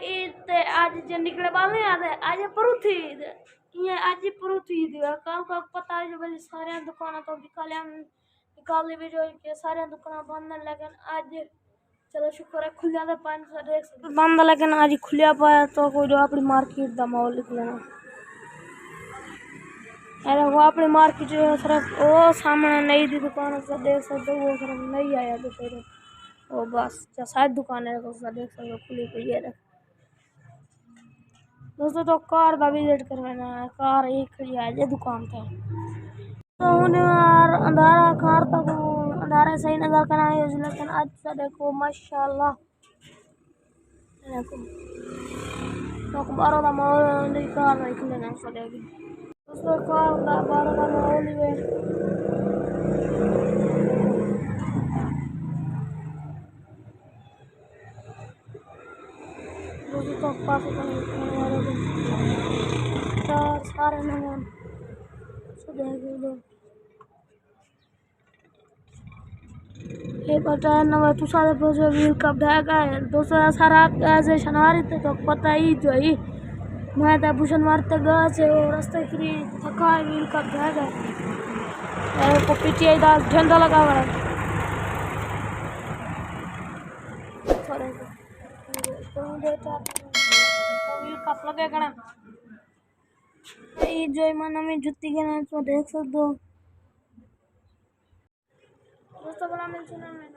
ईद ते आज जो निकले वाले आते आज परुथी ईद ये आज परुथी ईद है कल को पता है जो भाई सारे दुकान तो निकाले भी जो के सारे दुकान बंद लेकिन आज चलो शुक्र है खुलिया तो 500 देख बंद लेकिन आज खुलिया पाया तो कोई जो अपनी मार्केट दा माहौल निकलना अरे वो अपनी मार्केट सिर्फ वो सामने नई दी दुकान से देख सकते वो सिर्फ नहीं आया तो फिर वो बस शायद दुकान है तो देख सकते खुली हुई है दोस्तों तो कार का विजिट करवाना है कार एक खड़ी है ये दुकान पे तो उन्हें यार अंधारा कार तक अंधारा सही नजर करना है लेकिन आज से देखो माशाल्लाह देखो तो बारह का माहौल नहीं कार निकले ना सकेगी दोस्तों कार का बारह का माहौल ही है दोस्तों तो पास सारे मेहमान पता है ना तू सारे पैसे व्हील कब ढाका है दोस्तों सारा ऐसे शनारी तो पता ही जो ही मैं तो भूषण मारते गए से और रास्ते फ्री थका है व्हील कब ढाका है को पीछे इधर झंडा लगा हुआ है व्हील कब लगे कड़ा ये जो मन में जुत्ती के नाम तो देख सकते हो दोस्तों बड़ा मिल सुना मैंने